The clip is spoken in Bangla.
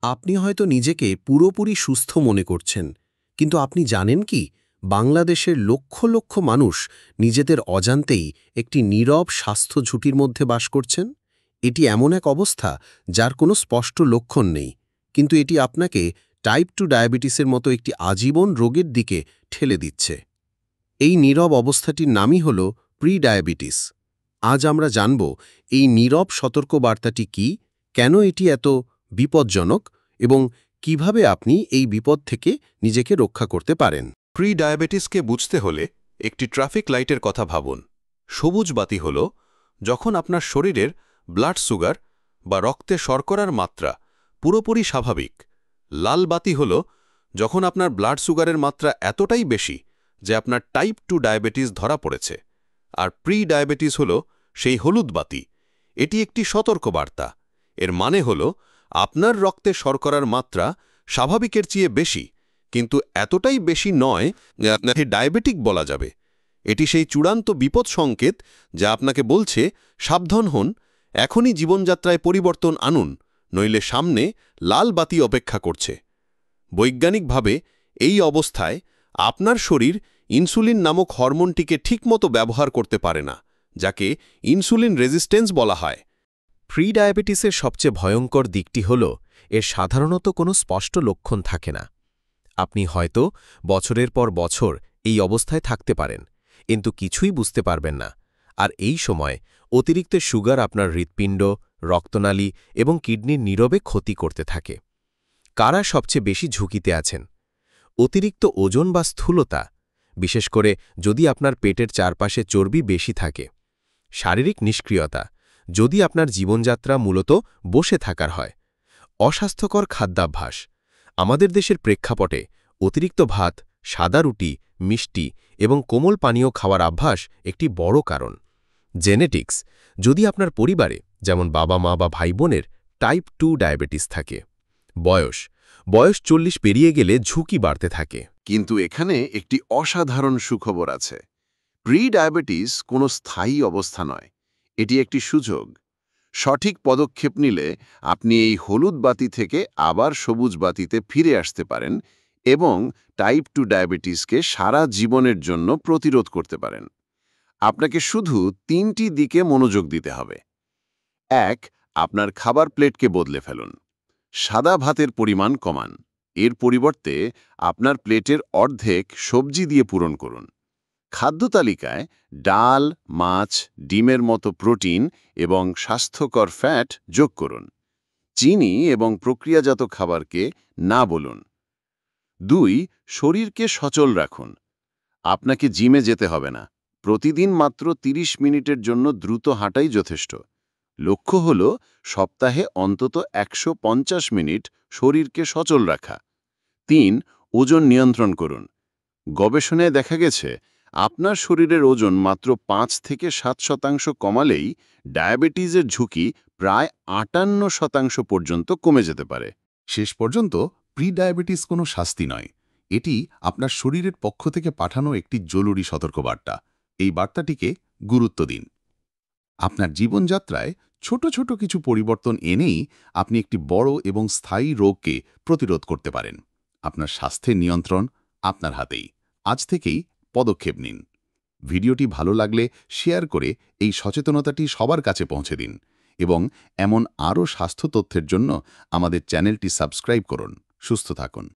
আপনি হয়তো নিজেকে পুরোপুরি সুস্থ মনে করছেন, কিন্তু আপনি জানেন কি বাংলাদেশের লক্ষ লক্ষ মানুষ নিজেদের অজান্তেই একটি নীরব স্বাস্থ্য ঝুঁকির মধ্যে বাস করছেন? এটি এমন এক অবস্থা যার কোনো স্পষ্ট লক্ষণ নেই, কিন্তু এটি আপনাকে টাইপ 2 ডায়াবেটিসের মতো একটি আজীবন রোগের দিকে ঠেলে দিচ্ছে। এই নীরব অবস্থাটির নামই হল প্রি ডায়াবেটিস। আজ আমরা জানব এই নীরব সতর্কবার্তাটি কি, কেন এটি এত বিপজ্জনক এবং কিভাবে আপনি এই বিপদ থেকে নিজেকে রক্ষা করতে পারেন। প্রি ডায়াবেটিসকে বুঝতে হলে একটি ট্রাফিক লাইটের কথা ভাবুন। সবুজ বাতি হল যখন আপনার শরীরের ব্লাড সুগার বা রক্তে শর্করার মাত্রা পুরোপুরি স্বাভাবিক। লাল বাতি হল যখন আপনার ব্লাড সুগারের মাত্রা এতটাই বেশি যে আপনার টাইপ 2 ডায়াবেটিস ধরা পড়েছে। আর প্রি ডায়াবেটিস হল সেই হলুদ বাতি। এটি একটি সতর্কবার্তা। এর মানে হল আপনার রক্তে শর্করার মাত্রা স্বাভাবিকের চেয়ে বেশি, কিন্তু এতটাই বেশি নয় যে আপনাকে ডায়াবেটিক বলা যাবে। এটি সেই চূড়ান্ত বিপদ সংকেত যা আপনাকে বলছে, সাবধান হন, এখনই জীবনযাত্রায় পরিবর্তন আনুন, নইলে সামনে লাল বাতি অপেক্ষা করছে। বৈজ্ঞানিকভাবে এই অবস্থায় আপনার শরীর ইনসুলিন নামক হরমোনটিকে ঠিকমতো ব্যবহার করতে পারে না, যাকে ইনসুলিন রেজিস্ট্যান্স বলা হয়। প্রি ডায়াবেটিসের সবচেয়ে ভয়ঙ্কর দিকটি হল এর সাধারণত কোনো স্পষ্ট লক্ষণ থাকে না। আপনি হয়তো বছরের পর বছর এই অবস্থায় থাকতে পারেন, কিন্তু কিছুই বুঝতে পারবেন না। আর এই সময় অতিরিক্ত সুগার আপনার হৃৎপিণ্ড, রক্তনালী এবং কিডনির নীরবে ক্ষতি করতে থাকে। কারা সবচেয়ে বেশি ঝুঁকিতে আছেন? অতিরিক্ত ওজন বা স্থূলতা, বিশেষ করে যদি আপনার পেটের চারপাশে চর্বি বেশি থাকে। শারীরিক নিষ্ক্রিয়তা, যদি আপনার জীবনযাত্রা মূলত বসে থাকার হয়। অস্বাস্থ্যকর খাদ্যাভ্যাস, আমাদের দেশের প্রেক্ষাপটে অতিরিক্ত ভাত, সাদা রুটি, মিষ্টি এবং কোমল পানীয় খাওয়ার অভ্যাস একটি বড় কারণ। জেনেটিক্স, যদি আপনার পরিবারে যেমন বাবা মা বা ভাই বোনের টাইপ 2 ডায়াবেটিস থাকে। বয়স 40 পেরিয়ে গেলে ঝুঁকি বাড়তে থাকে। কিন্তু এখানে একটি অসাধারণ সুখবর আছে। প্রি ডায়াবেটিস কোনো স্থায়ী অবস্থা নয়, এটি একটি সুযোগ। সঠিক পদক্ষেপ নিলে আপনি এই হলুদ বাতি থেকে আবার সবুজ বাতিতে ফিরে আসতে পারেন এবং টাইপ 2 ডায়াবেটিসকে সারা জীবনের জন্য প্রতিরোধ করতে পারেন। আপনাকে শুধু 3টি দিকে মনোযোগ দিতে হবে। 1. আপনার খাবার প্লেটকে বদলে ফেলুন। সাদা ভাতের পরিমাণ কমান। এর পরিবর্তে আপনার প্লেটের অর্ধেক সবজি দিয়ে পূরণ করুন। খাদ্য তালিকায় ডাল, মাছ, ডিমের মতো প্রোটিন এবং স্বাস্থ্যকর ফ্যাট যোগ করুন। চিনি এবং প্রক্রিয়াজাত খাবারকে না বলুন। 2. শরীরকে সচল রাখুন। আপনাকে জিমে যেতে হবে না। প্রতিদিন মাত্র 30 মিনিটের জন্য দ্রুত হাঁটাই যথেষ্ট। লক্ষ্য হল সপ্তাহে অন্তত 150 মিনিট শরীরকে সচল রাখা। 3. ওজন নিয়ন্ত্রণ করুন। গবেষণায় দেখা গেছে আপনার শরীরের ওজন মাত্র 5 থেকে 7% কমালেই ডায়াবেটিসের ঝুঁকি প্রায় 58% পর্যন্ত কমে যেতে পারে। শেষ পর্যন্ত প্রি ডায়াবেটিস কোনো শাস্তি নয়, এটি আপনার শরীরের পক্ষ থেকে পাঠানো একটি জরুরি সতর্কবার্তা। এই বার্তাটিকে গুরুত্ব দিন। আপনার জীবনযাত্রায় ছোট ছোট কিছু পরিবর্তন এনেই আপনি একটি বড় এবং স্থায়ী রোগকে প্রতিরোধ করতে পারেন। আপনার স্বাস্থ্যের নিয়ন্ত্রণ আপনার হাতেই। আজ থেকেই পদক্ষেপ নিন। ভিডিওটি ভালো লাগলে শেয়ার করে এই সচেতনতাটি সবার কাছে পৌঁছে দিন এবং এমন আরও স্বাস্থ্য তথ্যের জন্য আমাদের চ্যানেলটি সাবস্ক্রাইব করুন। সুস্থ থাকুন।